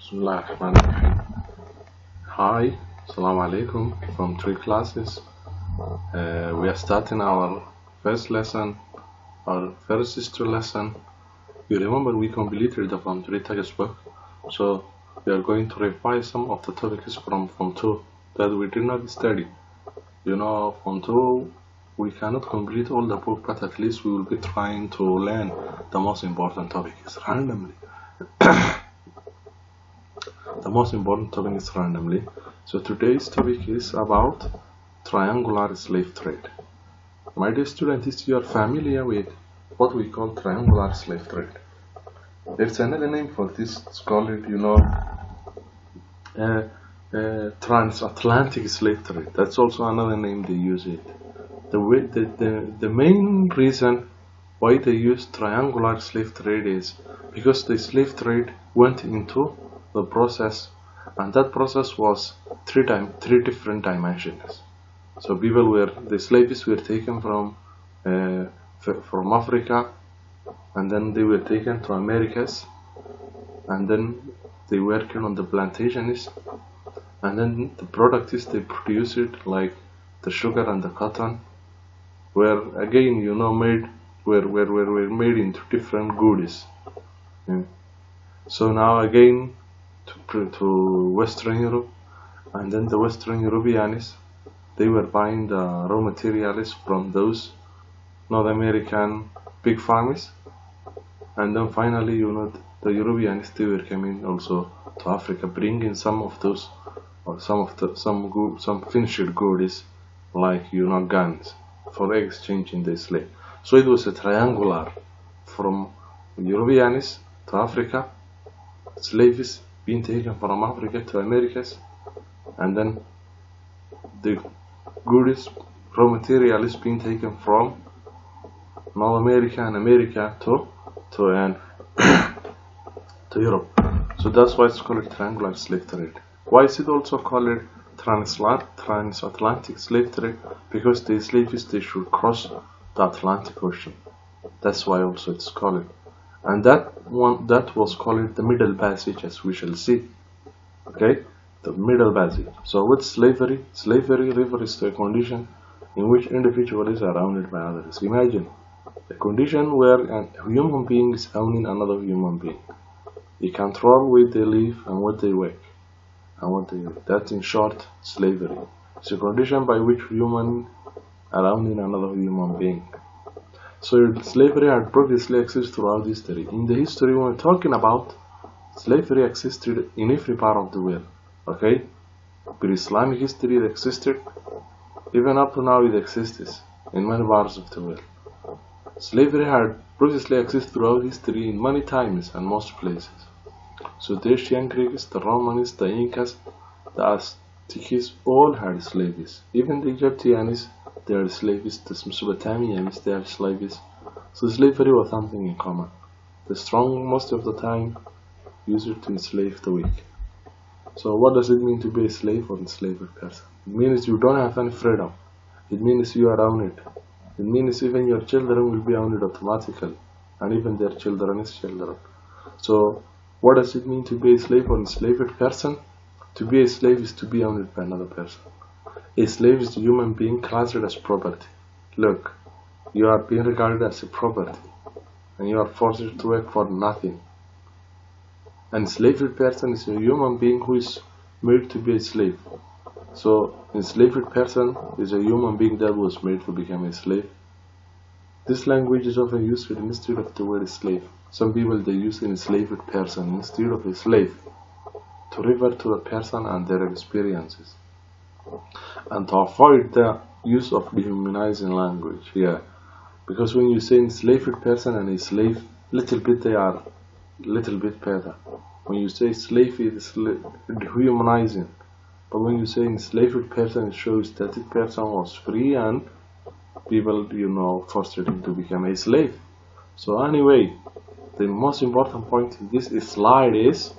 Bismillahirrahmanirrahim. Hi, Assalamu alaikum from 3 classes. We are starting our first lesson, our first history lesson. You remember we completed the Form 3 textbook, so we are going to revise some of the topics from Form 2 that we did not study. You know, Form 2 we cannot complete all the book, but at least we will be trying to learn the most important topics randomly. The most important topic is randomly. So today's topic is about triangular slave trade. My dear students, you are familiar with what we call triangular slave trade. There's another name for this. It's called, transatlantic slave trade. That's also another name they use it. The main reason why they use triangular slave trade is because the slave trade went into the process, and that process was three different dimensions. So the slaves were taken from Africa, and then they were taken to Americas, and then they working on the plantations, and then the product is they produce it like the sugar and the cotton, were again were made into different goodies. So now again to Western Europe, and then the Western Europeans, they were buying the raw materials from those North American big farmers, and then finally the Europeans, they were coming also to Africa, bringing some of those or some finished goods like guns for exchanging the slave. So it was a triangular from Europeans to Africa, slaves being taken from Africa to Americas, and then the goods, raw materials being taken from North America and America to Europe. So that's why it's called triangular slave trade. Why is it also called transatlantic slave trade? Because the slaves, they should cross the Atlantic Ocean. That's why also it's called. And that was called the Middle Passage, as we shall see. Okay, the Middle Passage. So with slavery refers to a condition in which individuals are owned by others. Imagine a condition where a human being is owning another human being. They control where they live and what they work and what they do. That's in short slavery. It's a condition by which humans are owning another human being. So slavery had previously existed throughout history. In the history, when we're talking about slavery, existed in every part of the world. Okay, pre-Islamic history it existed. Even up to now it exists in many parts of the world. Slavery had previously existed throughout history in many times and most places. So the ancient Greeks, the Romans, the Incas, the Aztecs all had slaves. Even the Egyptians, they had slaves. The Mesopotamians, they had slaves. So slavery was something in common. The strong most of the time used it to enslave the weak. So what does it mean to be a slave or enslaved person? It means you don't have any freedom. It means you are owned. It means even your children will be owned automatically, and even their children's children. So what does it mean to be a slave or enslaved person? To be a slave is to be owned by another person. A slave is a human being classed as property. Look, you are being regarded as a property, and you are forced to work for nothing. An enslaved person is a human being who is made to be a slave. So, an enslaved person is a human being that was made to become a slave. This language is often used instead of the word slave. Some people, they use an enslaved person instead of a slave to refer to the person and their experiences, and to avoid the use of dehumanizing language here. Because when you say enslaved person and a slave, they are little bit better. When you say slave, it is dehumanizing. But when you say enslaved person, it shows that the person was free and people, forced him to become a slave. So anyway, the most important point in this slide is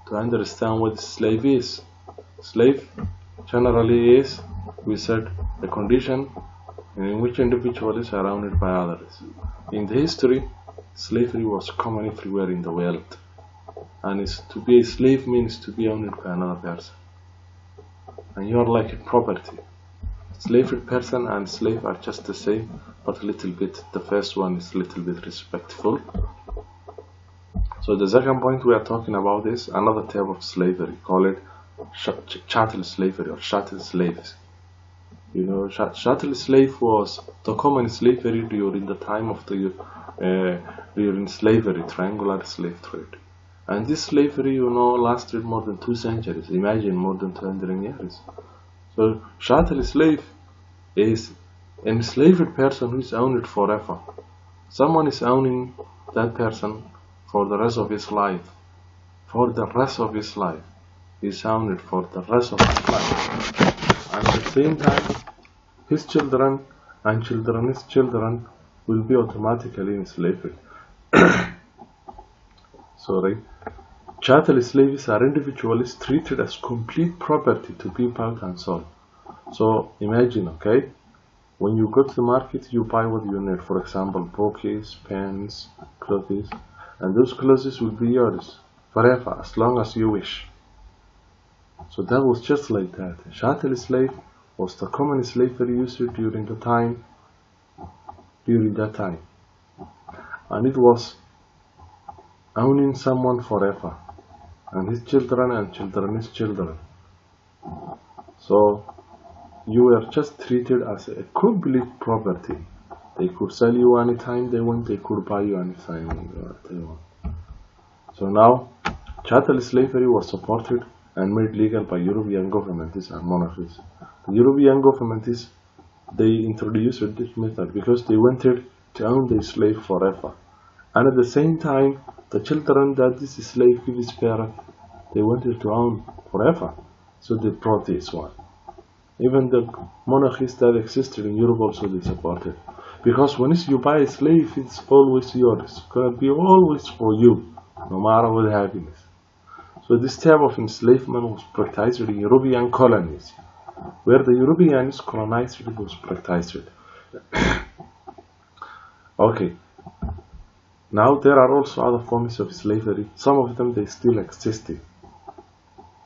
to understand what slave is. Slave generally is, we said, a condition in which individuals are owned by others. In the history, slavery was common everywhere in the world. and to be a slave means to be owned by another person, and you are like a property. Slave person and slave are just the same, but a little bit. The first one is a little bit respectful. So the second point we are talking about is another type of slavery, call it chattel slavery or chattel slaves. You know, chattel slave was the common slavery during the time of the during slavery, triangular slave trade. And this slavery, you know, lasted more than 2 centuries. Imagine, more than 200 years. So chattel slave is an enslaved person who is owned forever. Someone is owning that person for the rest of his life. For the rest of his life. He is owned for the rest of his life. At the same time, his children and children's children will be automatically enslaved. Sorry. Chattel slaves are individuals treated as complete property to be bought and sold. So imagine, okay, when you go to the market, you buy what you need. For example, books, pens, clothes, and those clothes will be yours forever, as long as you wish. So that was just like that. Chattel slave was the common slavery used during that time, and it was owning someone forever, and his children and children's children. So you were just treated as a complete property. They could sell you anytime they want, they could buy you anytime they want. So now, chattel slavery was supported and made legal by European governments and monarchies. The European governments, they introduced this method because they wanted to own the slave forever. And at the same time, the children that this slave gives birth, they wanted to own forever. So they brought this one. Even the monarchies that existed in Europe also they supported. Because once you buy a slave, it's always yours. It's gonna be always for you, no matter what happens. So this type of enslavement was practiced in European colonies, where the Europeans colonized it was practiced. Okay. Now there are also other forms of slavery. Some of them they still exist.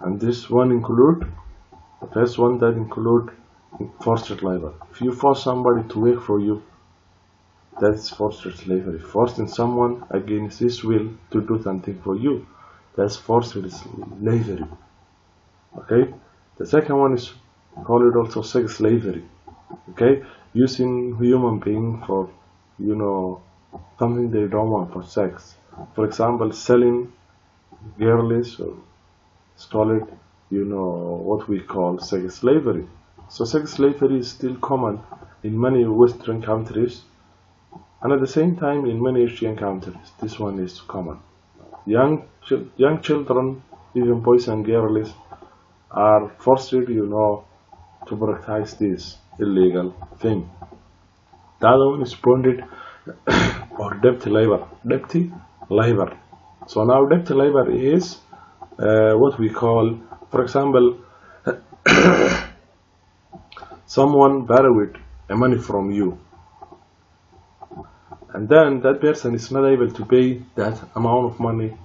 And this one include, the first one that include forced labor. If you force somebody to work for you, that's forced slavery. Forcing someone against his will to do something for you, that's forced slavery. Okay? The second one is called also sex slavery. Okay? Using human being for, you know, something they don't want for sex. For example, selling girls, or it's called, you know, what we call sex slavery. So sex slavery is still common in many Western countries, and at the same time in many Asian countries. This one is common. Young children, even boys and girls, are forced, you know, to practice this illegal thing. The other one is bonded or debt labor. So now debt labor is what we call, for example, someone borrowed money from you, and then that person is not able to pay that amount of money.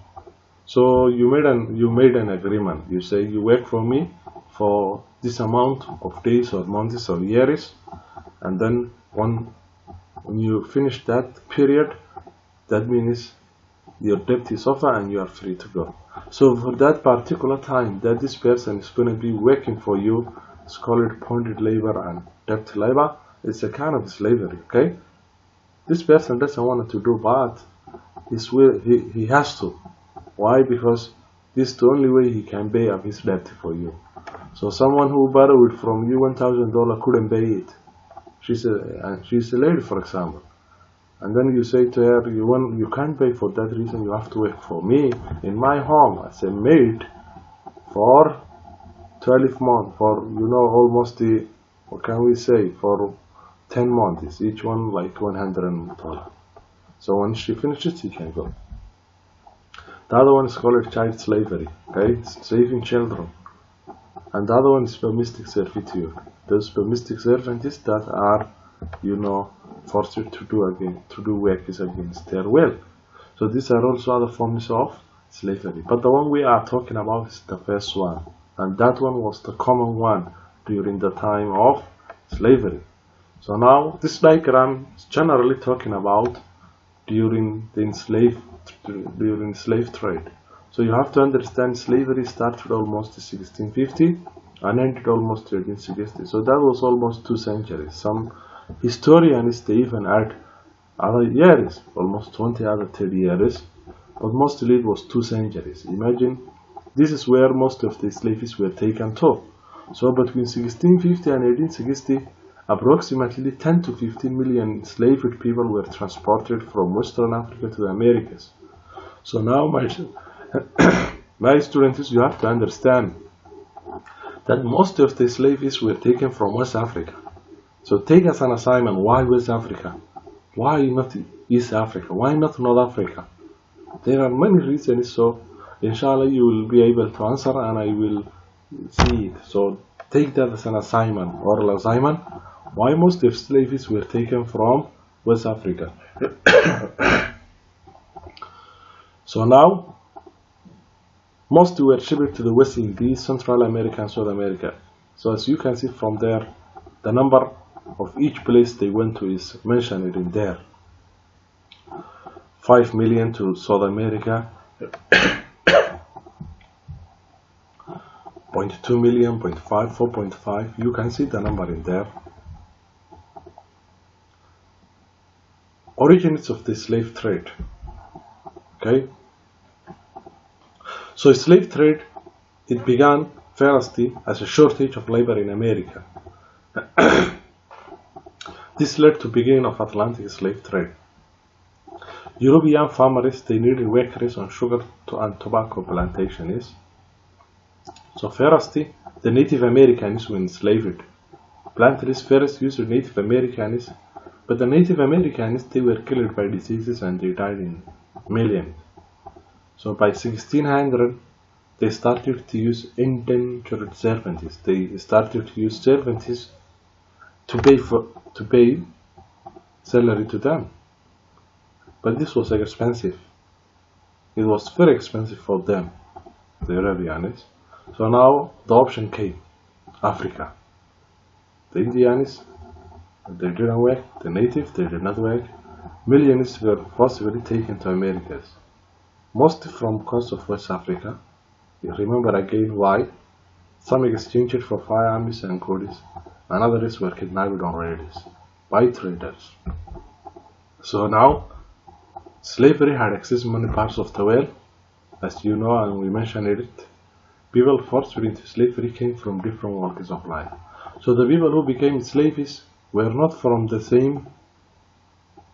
So you made an agreement. You say you work for me for this amount of days or months or years, and then when you finish that period, that means your debt is over and you are free to go. So for that particular time that this person is going to be working for you, it's called bonded labor and debt labor. It's a kind of slavery, okay? This person doesn't want to do, but he has to. Why? Because this is the only way he can pay up his debt for you. So someone who borrowed from you $1,000 couldn't pay it. She's a lady, for example, and then you say to her, you can't pay for that reason. You have to work for me in my home as a maid for 12 months, for, you know, almost what can we say, for 10 months, each one like $100. So when she finishes, she can go. The other one is called child slavery, okay? Saving children. And the other one is domestic servitude. Those domestic servants that are, you know, forced to do work against their will. So these are also other forms of slavery. But the one we are talking about is the first one, and that one was the common one during the time of slavery. So now this diagram is generally talking about during slave trade. So you have to understand slavery started almost 1650 and ended almost 1860. So that was almost 2 centuries. Some historians they even add other years, almost 20 other 30 years, but mostly it was 2 centuries. Imagine this is where most of the slaves were taken to. So between 1650 and 1860, approximately 10 to 15 million enslaved people were transported from Western Africa to the Americas. So now my students, you have to understand that most of the slaves were taken from West Africa. So take as an assignment, why West Africa? Why not East Africa? Why not North Africa? There are many reasons, so inshallah you will be able to answer and I will see it. So take that as an assignment, oral assignment. Why most of slaves were taken from West Africa? So now, most were shipped to the West Indies, Central America and South America. So as you can see from there, the number of each place they went to is mentioned in there. 5 million to South America, 0.2 million, 0.5, 4.5, you can see the number in there. Origins of the slave trade. Okay, so slave trade, it began firstly as a shortage of labor in America. This led to beginning of Atlantic slave trade. European farmers, they needed workers on sugar and tobacco plantations. So firstly, the Native Americans were enslaved. Planters first used Native Americans, but the Native Americans, they were killed by diseases and they died in millions. So by 1600, they started to use indentured servants. They started to use servants to pay salary to them. But this was expensive. It was very expensive for them, the Arabians. So now the option came, Africa. The Indians, they didn't work. The natives, they did not work. Millions were forcibly taken to Americas, mostly from coast of West Africa. You remember again why? Some exchanged for firearms and goods, and others were kidnapped on raids by traders. So now, slavery had access to many parts of the world, as you know, and we mentioned it. People forced into slavery came from different walks of life. So the people who became slaves were not from the same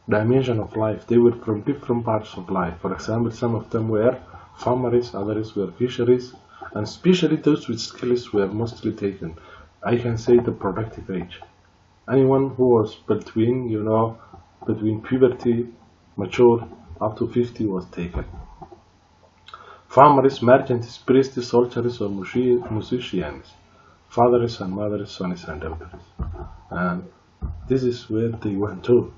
dimension of life. They were from different parts of life. For example, some of them were farmers, others were fisheries, and especially those with skills were mostly taken. I can say the productive age. Anyone who was between puberty, mature, up to 50 was taken. Farmers, merchants, priests, soldiers, or musicians, fathers and mothers, sons and daughters. And this is where they went to.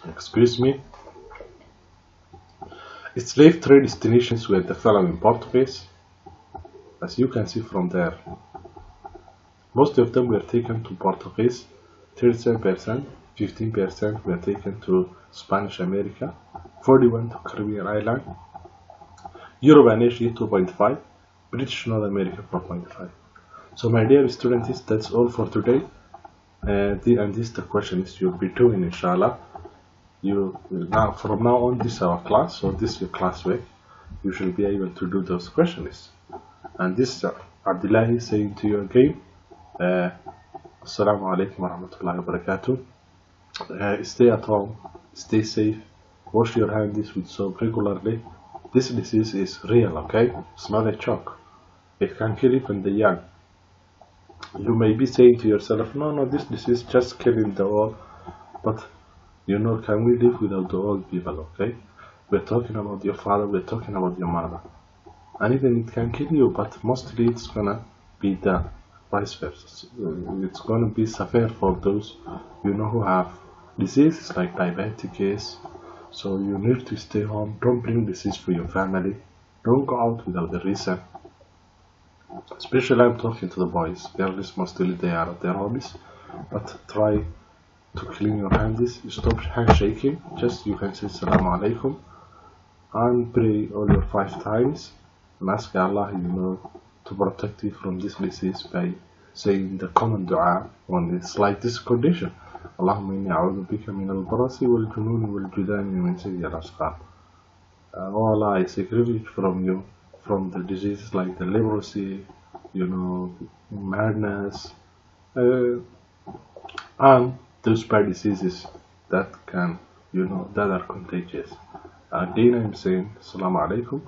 Excuse me. Slave trade destinations were the following: Portuguese, as you can see from there. Most of them were taken to Portuguese, 37%, 15% were taken to Spanish America, 41% to Caribbean Island, Europe and Asia 2.5%, British North America 4.5%. So my dear students, that's all for today. And this the questions you'll be doing, inshallah. From now on, this is our class, so this is your classwork. You should be able to do those questions. And this is Abdullahi saying to you again, Assalamu alaikum wa rahmatullahi wa barakatuh. Stay at home, stay safe, wash your hands with soap regularly. This disease is real, okay? It's not a joke. It can kill even the young. You may be saying to yourself, no, this disease just killing the old, but can we live without the old people, okay? We're talking about your father, we're talking about your mother. And even it can kill you, but mostly it's gonna be the vice versa. It's gonna be severe for those, who have diseases like diabetes, So you need to stay home. Don't bring disease for your family. Don't go out without a reason. Especially I'm talking to the boys. Girls mostly they are at their hobbies, but try to clean your hands. You stop handshaking. Just you can say Assalamu alaikum and pray all your 5 times and ask Allah, to protect you from this disease by saying the common dua when it's like this condition. اللهم إني أعوذ بك من البرص والجنون والجذام من سيء الأسقام. Oh Allah, I seek refuge from you from the diseases like the leprosy, madness, and those bad diseases that can, that are contagious. Again, I'm saying Assalamu alaikum.